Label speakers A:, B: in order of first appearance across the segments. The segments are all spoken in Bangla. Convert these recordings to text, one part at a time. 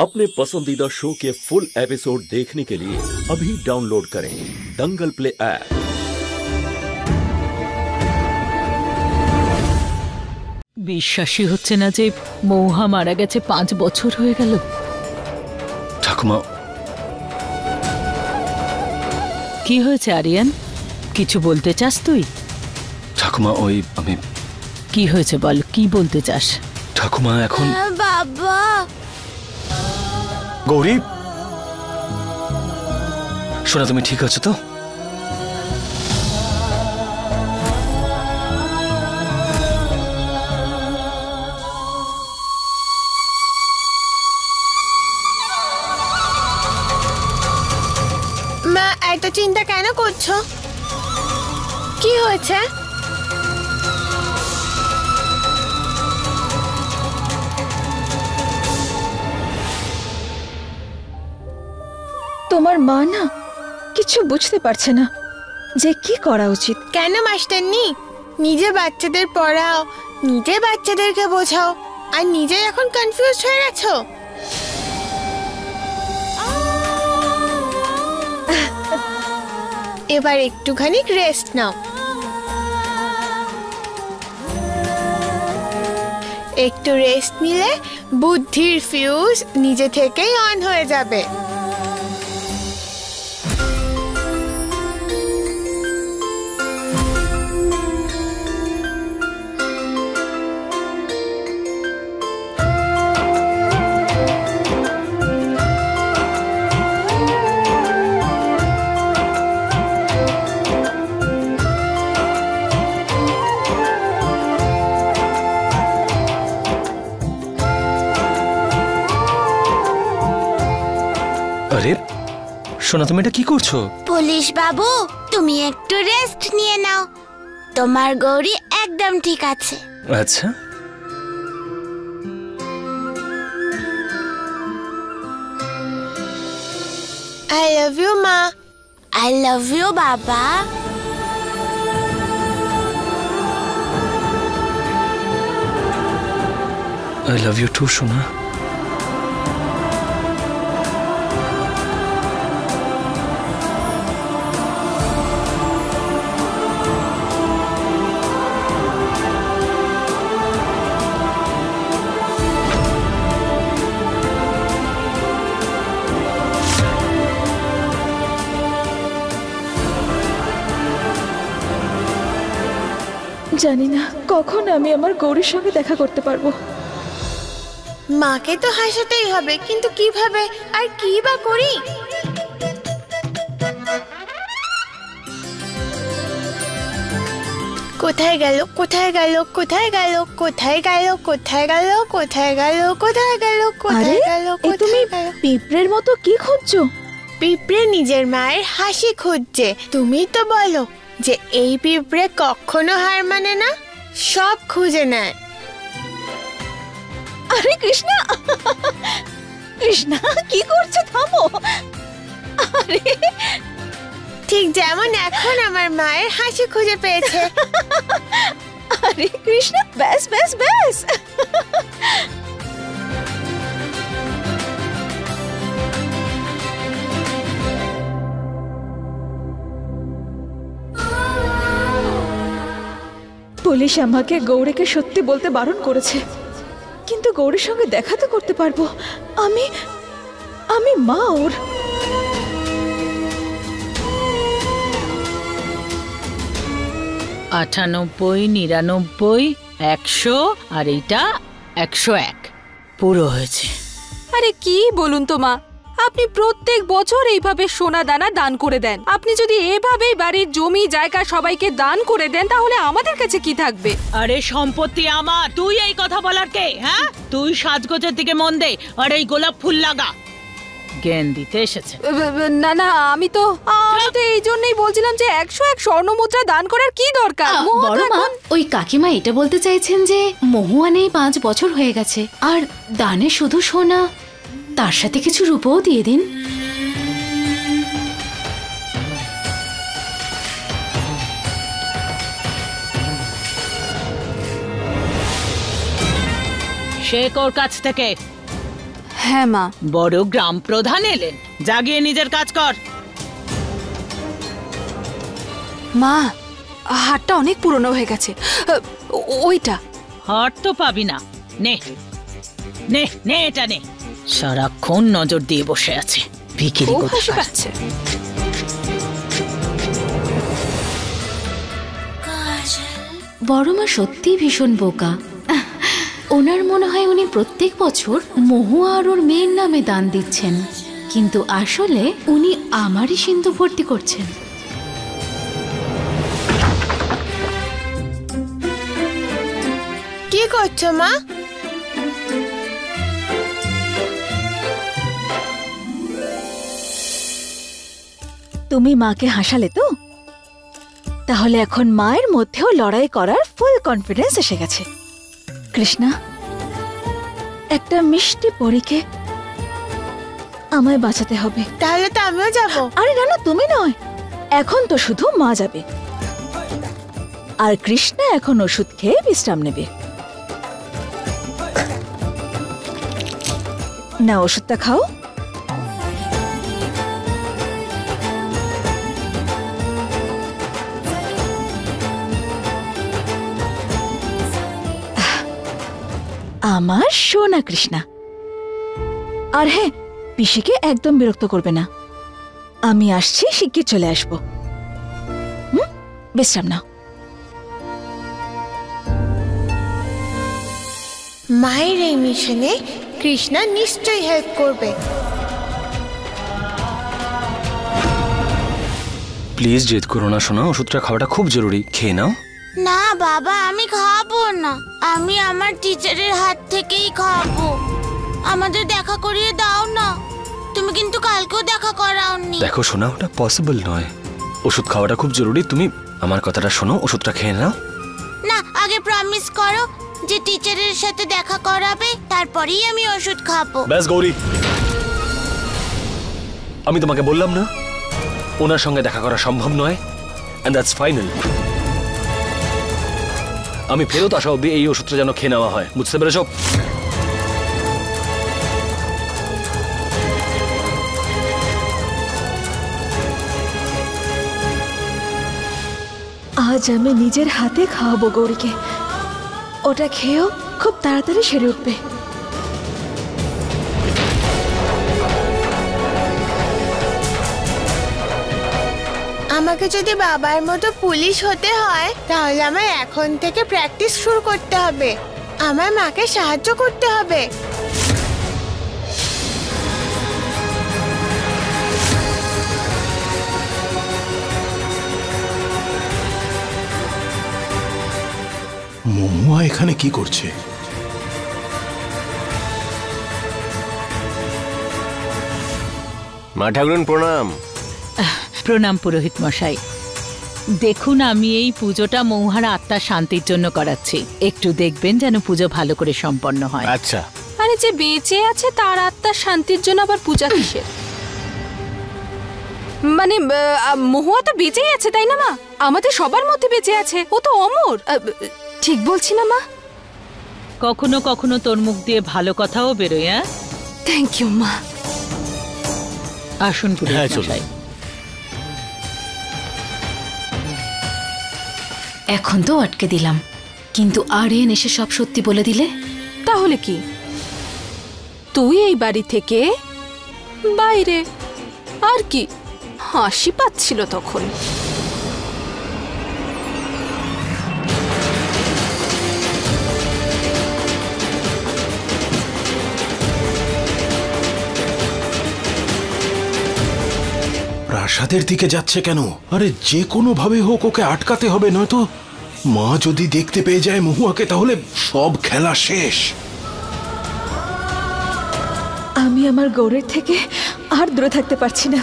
A: अपने पसंदीदा शो के फुल एपिसोड देखने के लिए अभी डाउनलोड करें दंगल प्ले ऐप।
B: বিশ্বাসই হচ্ছে না যে মৌহা মারা গেছে 5 বছর হয়ে গেল।
C: ঠাকুমা,
B: কি হয়েছে আরিয়ান? কিছু বলতে চাস তুই?
C: ঠাকুমা আমি
B: কি হয়েছে বল, কি বলতে চাস?
C: ঠাকুমা এখন
D: বাবা
C: গৌরী, শোনা তুমি ঠিক আছো তো?
D: মা এত চিন্তা কেন করছো? কি হয়েছে?
E: তোমার মা না কিছু বুঝতে পারছে না যে কি করা উচিত।
D: কেন মাস্টারনি? নিজে বাচ্চাদের পড়াও, নিজে বাচ্চাদেরকে বোঝাও, আর নিজে এখন কনফিউজ হয়ে গেছো। এবার একটুখানি রেস্ট নাও। একটু রেস্ট নিলে বুদ্ধির ফিউজ নিজে থেকেই অন হয়ে যাবে।
C: আরে শোনা, তুমি এটা কি করছো?
D: পুলিশ বাবু, তুমি একটু রেস্ট নিয়ে নাও, তোমার গৌরী একদম ঠিক আছে।
C: আচ্ছা,
D: I love you মা। I love you বাবা।
C: I love you too, শোনা।
E: জানি না কখন আমি আমার গৌরীর সঙ্গে দেখা করতে পারবো।
D: মাকে তো হাসাতেই হবে, কিন্তু কিভাবে আর কি বা করি? কোথায় গেল, কোথায় গেল, কোথায় গেল, কোথায় গেল, কোথায় গেল, কোথায় গেল, কোথায় গেল, কোথায় গেল,
E: তুমি
D: কোথায় গেল?
E: পিঁপড়ের মতো কি খুঁজছো?
D: পিঁপড়ে নিজের মায়ের হাসি খুঁজছে। তুমি তো বলো যে এই পিঁপড়ে কখনো হার মানে না, সব খুঁজে নেয়।
E: আরে কৃষ্ণা, কৃষ্ণা কি করছো? থামো। আরে
D: ঠিক যেমন এখন আমার মায়ের হাসি খুঁজে পেয়েছে।
E: আরে কৃষ্ণা, ব্যাস ব্যাস ব্যাস। পুলিশ আমাকে গৌরীকে সত্যি বলতে বারণ করেছে, কিন্তু গৌরীর সঙ্গে দেখা তো করতে পারবো। আমি মা ওর।
B: আটানব্বই, 99, 100 আর এইটা 101 পুরো হয়েছে।
F: আরে কি বলুন তো মা, আপনি প্রত্যেক বছর এইভাবে সোনা দানা দান করে দেন। আপনি যদি এভাবেই বাড়ির জমি জায়গা সবাইকে দান করে দেন, তাহলে আমাদের কাছে কি থাকবে?
B: আরে সম্পত্তি আমার, তুই এই কথা বলার কে? হ্যাঁ, তুই সাজগোজের দিকে মন দে আর এই গোলাপ ফুল লাগা। জ্ঞান দিতে এসেছে।
F: না না, আমি তো এই জন্যই বলছিলাম যে 101 স্বর্ণ মুদ্রা দান করার কি দরকার?
G: বড় মা, ওই কাকিমা এটা বলতে চাইছেন যে মহুয়া নেই 5 বছর হয়ে গেছে, আর দানে শুধু সোনা, তার সাথে কিছু রূপও দিয়ে দিন।
B: শেখ ওর কাছ থেকে।
F: হ্যাঁ মা।
B: বড় গ্রাম প্রধান এলেন, জাগিয়ে নিজের কাজ কর।
F: মা, হাটটা অনেক পুরনো হয়ে গেছে। ওইটা
B: হাট তো পাবি না। নে নে নে, এটা নে। সারাক্ষণ নজর দিয়ে বসে আছে, ভিখিরি
F: খুব হাসি
B: কোথাকার।
F: পাচ্ছে।
G: বড় মা সত্যি ভীষণ বোকা। ওনার মনে হয় উনি প্রত্যেক বছর মহুয়া আর ওর মেয়ের নামে দান দিচ্ছেন, কিন্তু আসলে উনি আমারই সিন্ধু ভর্তি করছেন।
D: কি করছো মা?
E: তুমি মাকে হাসালে তো, তাহলে এখন মায়ের মধ্যেও লড়াই করার ফুল কনফিডেন্স এসে গেছে। কৃষ্ণা, একটা মিষ্টি পরীকে আমায় বাঁচাতে হবে।
D: তাহলে তো আমিও যাব।
E: আরে না না, তুমি নয়, এখন তো শুধু মা যাবে, আর কৃষ্ণা এখন ওষুধ খেয়ে বিশ্রাম নেবে। না, ওষুধটা খাও। আমার সোনা কৃষ্ণা। আর হ্যাঁ, পিসিকে একদম বিরক্ত করবে না। আমি আসছি, শিগগির চলে আসবো। বিশ্রাম নাও।
D: মায়ের এই মিশনে কৃষ্ণা নিশ্চয়ই হেল্প করবে।
C: প্লিজ জেদ করো না সোনা, ওষুধটা খাওয়াটা খুব জরুরি, খেয়ে নাও।
H: না বাবা, আমি খাবো না। আমি আমার টিচারের হাত থেকেই খাবো। আমাদের দেখা করিয়ে দাও না। তুমি কিন্তু কালকেও দেখা করাওনি।
C: দেখো সোনা, ওটা পসিবল নয়। ওষুধ খাওয়াটা খুব জরুরি, তুমি আমার কথাটা শোনো, ওষুধটা খেয়ে নাও।
H: না, আগে প্রমিস করো যে টিচারের সাথে দেখা করাবে, তারপরেই আমি ওষুধ খাবো।
C: ব্যাস গৌরী, আমি তোমাকে বললাম না ওনার সঙ্গে দেখা করা সম্ভব নয়, এন্ড দ্যাটস ফাইনাল। আমি ফেরত আসা অব্দি এই ওষুধটা যেন খেয়ে নেওয়া হয়, বুঝতে পেরেছ?
E: আজ আমি নিজের হাতে খাওয়াবো গৌরীকে। ওটা খেয়েও খুব তাড়াতাড়ি সেরে উঠবে।
D: আমাকে যদি বাবার মতো পুলিশ হতে হয়, তাহলে আমার এখন থেকে প্র্যাকটিস শুরু করতে হবে। আমার মাকে সাহায্য করতে হবে।
I: মহুয়া এখানে কি করছে?
J: মা ঠাকুরন প্রণাম।
B: প্রণাম পুরোহিত মশাই। দেখুন, আমি এই পুজোটা মহুয়ার আত্মার শান্তির জন্য করাচ্ছি। একটু দেখবেন যেন পুজো ভালো করে সম্পন্ন হয়।
J: আচ্ছা।
F: আরে যে বেঁচে আছে তার আত্মার শান্তির জন্য আবার পূজা কিসের? মানে মহুয়া তো বেঁচেই আছে, তাই না মা? আমাদের সবার মধ্যে বেঁচে আছে, ও তো অমর। ঠিক বলছি না মা?
B: কখনো কখনো তোর মুখ দিয়ে ভালো কথাও বেরোয়। হ্যাঁ,
F: থ্যাংক ইউ মা।
B: আসুন পুরোহিত মশাই।
G: এখন তো আটকে দিলাম, কিন্তু আরিয়ান এসে সব সত্যি বলে দিলে?
F: তাহলে কি তুই এই বাড়ি থেকে বাইরে? আর কি হাসি পাচ্ছিল তখন।
I: প্রাসাদের দিকে যাচ্ছে কেন? আরে যে কোনো ভাবে হোক ওকে আটকাতে হবে, নয়তো মা যদি দেখতে পেয়ে যায় মহুয়াকে, তাহলে সব খেলা শেষ।
E: আমি আমার গৌরীর থেকে আর দূরে থাকতে পারছি না।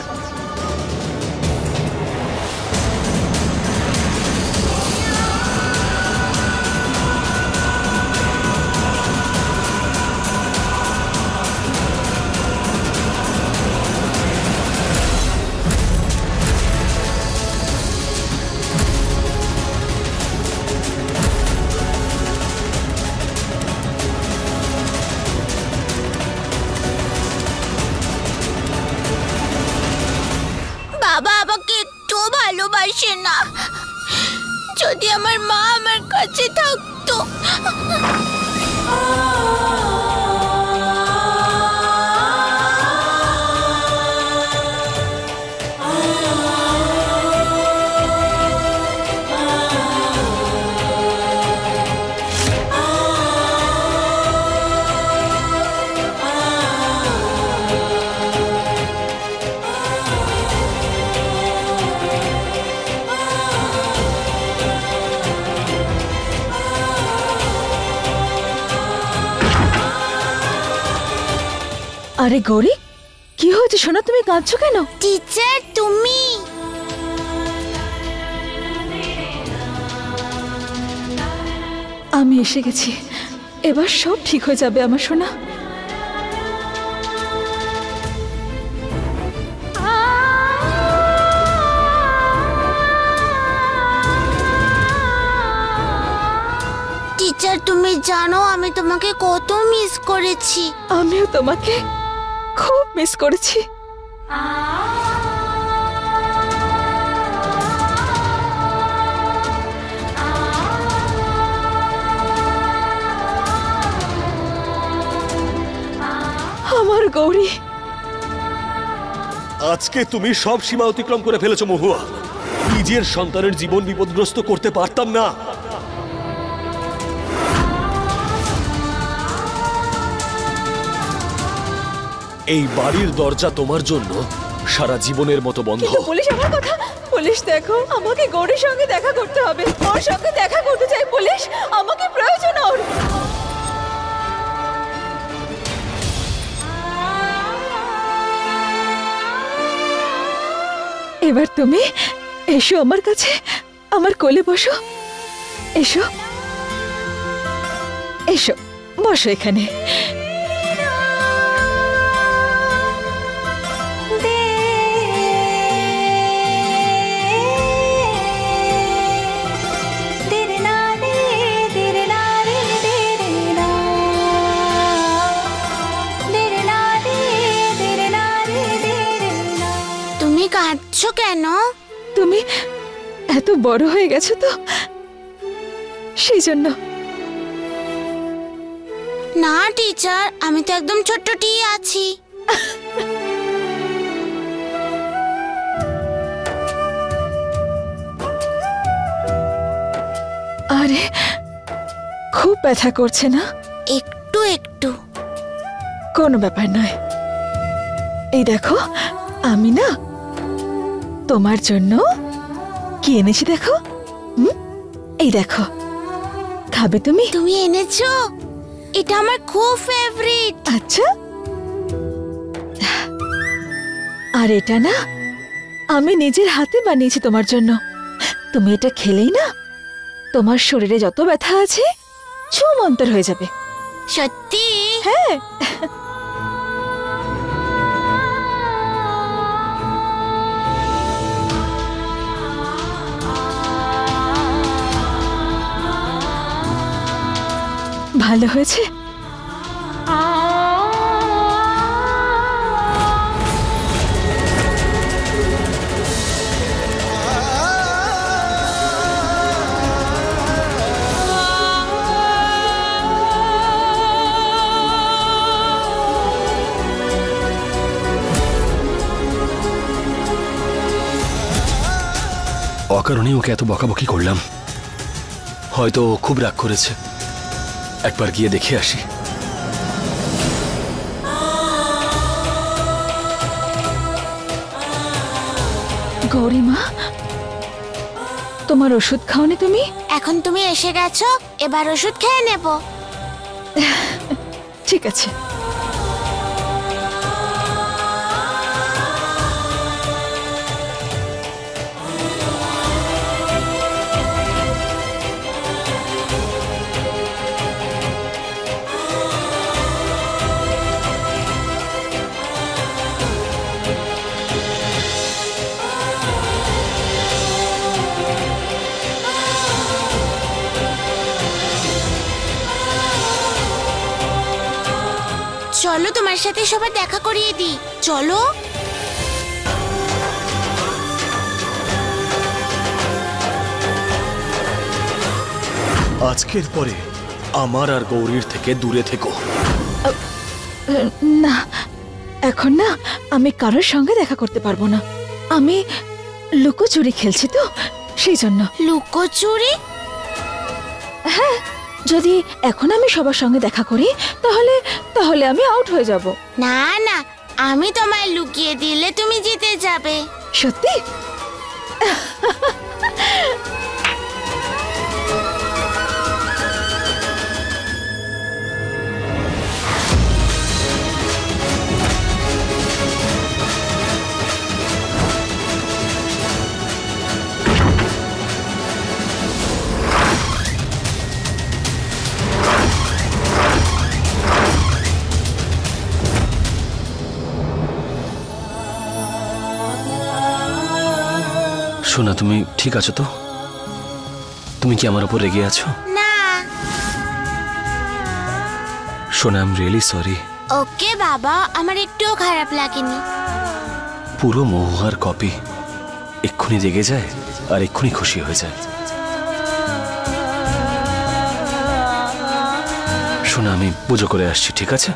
H: যদি আমার মা আমার কাছে থাকতো।
E: আরে গৌরী, কি হয়েছে শোনা? তুমি কাঁদছো কেন?
H: টিচার তুমি
E: আমি এসে গেছি, এবার সব ঠিক হয়ে যাবে আমার সোনা।
H: টিচার তুমি জানো আমি তোমাকে কত মিস করেছি।
E: আমিও তোমাকে খুব মিস করেছি। আমার গৌরী,
A: আজকে তুমি সব সীমা অতিক্রম করে ফেলেছো মহুয়া। নিজের সন্তানের জীবন বিপদগ্রস্ত করতে পারতাম না। এই বাড়ির দরজা তোমার জন্য সারা জীবনের মতো বন্ধ।
E: পুলিশ আমার কথা, পুলিশ দেখো, আমাকে গৌরীর সঙ্গে দেখা করতে হবে। ওর সঙ্গে দেখা করতে চাই পুলিশ, আমাকে প্রয়োজন ওর। এবার তুমি এসো আমার কাছে, আমার কোলে বসো। এসো এসো, বসো এখানে।
H: কাঁদছো কেন?
E: তুমি এত বড় হয়ে গেছো তো, সেই জন্য।
H: না টিচার, আমি তো একদম ছোট্টটি আছি।
E: আরে খুব ব্যথা করছে না?
H: একটু একটু।
E: কোনো ব্যাপার নয়। এই দেখো, আমি না তোমার জন্য কি এনেছি দেখো। এই দেখো, খাবে তুমি?
H: তুমি এনেছো? এটা আমার খুব ফেভারিট।
E: আচ্ছা, আর এটা না আমি নিজের হাতে বানিয়েছি তোমার জন্য। তুমি এটা খেলেই না তোমার শরীরে যত ব্যথা আছে ছুমন্তর হয়ে যাবে।
H: সত্যি?
E: হ্যাঁ। ভালো হয়েছে?
C: অকারণেই ওকে এত বকাবকি করলাম। হয়তো ও খুব রাগ করেছে। একবার গিয়ে দেখে আসি।
E: গৌরীমা, তোমার ওষুধ খাওনি তুমি?
H: এখন তুমি এসে গেছো, এবার ওষুধ খেয়ে নেব।
E: ঠিক আছে।
H: চলো তোমার সাথে সবার দেখা করিয়ে দিই, চলো।
C: আজকের পরে আমার আর গৌরীর থেকে দূরে থেকো।
E: না, এখন না আমি কারোর সঙ্গে দেখা করতে পারবো না। আমি লুকোচুরি খেলছি তো, সেই জন্য।
H: লুকোচুরি?
E: হ্যাঁ, যদি এখন আমি সবার সঙ্গে দেখা করি তাহলে তাহলে আমি আউট হয়ে যাব।
H: না না, আমি তোমায় লুকিয়ে দিলে তুমি জিতে যাবে।
E: সত্যি?
C: সোনা, তুমি ঠিক আছো তো? তুমি কি আমার উপর রেগে আছো?
H: না।
C: সোনা, আই এম রিয়েলি সরি।
H: ওকে বাবা, আমার একটুও খারাপ লাগেনি।
C: পুরো মহুয়ার কপি। এক্ষুনি রেগে যায় আর এক্ষুনি খুশি হয়ে যায়। সোনা, আমি পুজো করে আসছি, ঠিক আছে?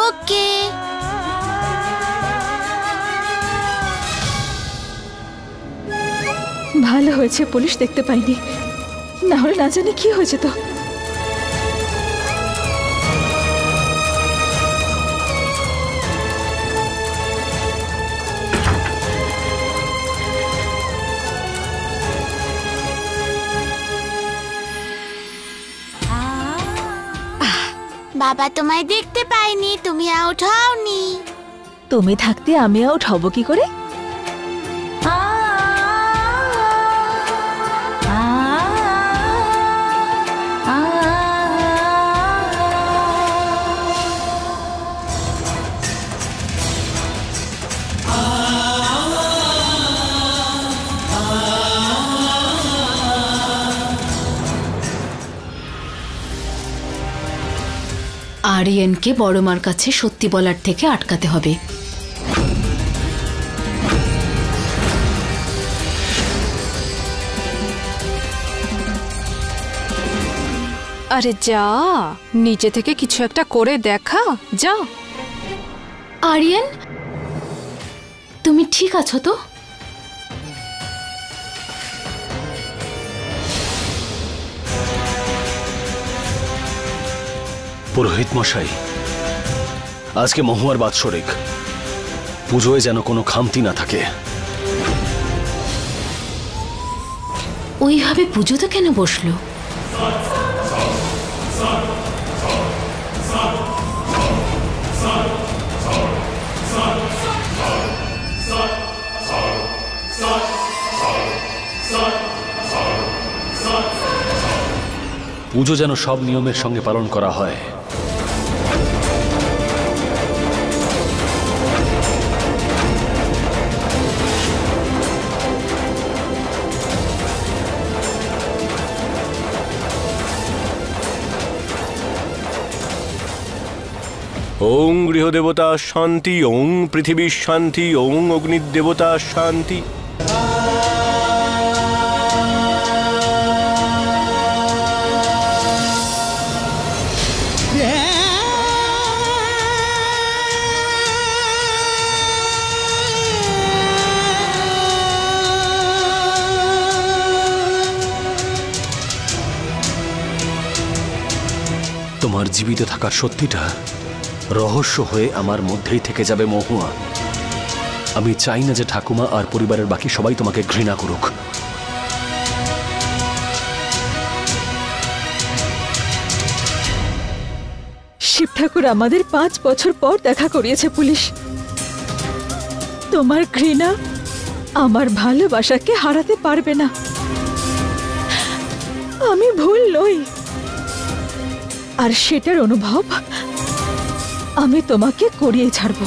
H: ওকে।
E: ভালো হয়েছে পুলিশ দেখতে পাইনি, না হলে না জানি কি হয়েছে। তো
H: বাবা তোমায় দেখতে পাইনি, তুমি আউট হওনি।
E: তুমি থাকতে আমি আউট হব কি করে?
G: আরিয়ানকে বড় মার কাছে সত্যি বলার থেকে আটকাতে হবে।
F: আরে যা, নিচে থেকে কিছু একটা করে দেখা, যা।
G: আরিয়ান, তুমি ঠিক আছো তো?
C: পুরোহিত মশাই, আজকে মহুয়ার বাৎসরিক, পুজোয় যেন কোনো খামতি না থাকে।
G: ওইভাবে পুজোতে কেন বসলো?
C: পুজো যেন সব নিয়মের সঙ্গে পালন করা হয়।
J: ওং গৃহদেবতা শান্তি, ওং পৃথিবীর শান্তি, ওং অগ্নিদেবতা শান্তি।
C: তোমার জীবিত থাকার সত্যিটা রহস্য হয়ে আমার মধ্যেই থেকে যাবে মহুয়া। আমি চাই না যে ঠাকুমা আর পরিবারের বাকি সবাই তোমাকে ঘৃণা করুক।
E: শিব ঠাকুর আমাদের 5 বছর পর দেখা করিয়েছে পুলিশ। তোমার ঘৃণা আমার ভালোবাসাকে হারাতে পারবে না। আমি ভুল নই, আর সেটার অনুভব আমি তোমাকে করিয়ে ছাড়বো।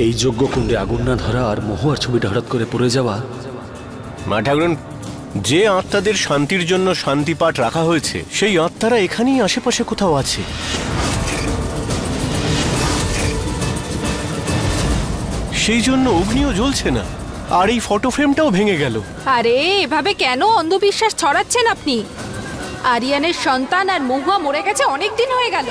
C: এই যজ্ঞকুণ্ডে আগুন না ধরা আর মহুয়ার ছবিটা হঠাৎ করে পড়ে যাওয়া।
J: মা ঠাকুরন, যে আত্মাদের শান্তির জন্য শান্তি পাঠ রাখা হয়েছে সেই আত্মারা এখানেই আশেপাশে কোথাও আছে। সেই জন্য অগ্নিও জ্বলছে না, আর এই ফটো ফ্রেমটাও ভেঙে গেল।
F: আরে এভাবে কেন অন্ধবিশ্বাস ছড়াচ্ছেন আপনি? আরিয়ানের সন্তান আর মহুয়া মরে গেছে অনেক দিন হয়ে গেল।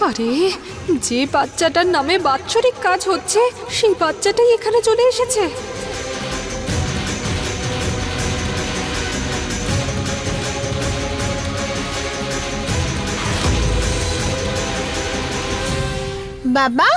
F: আরে যে বাচ্চাটার নামে বাৎসরিক কাজ হচ্ছে সেই বাচ্চাটাই এখানে চলে এসেছে।
D: বাবা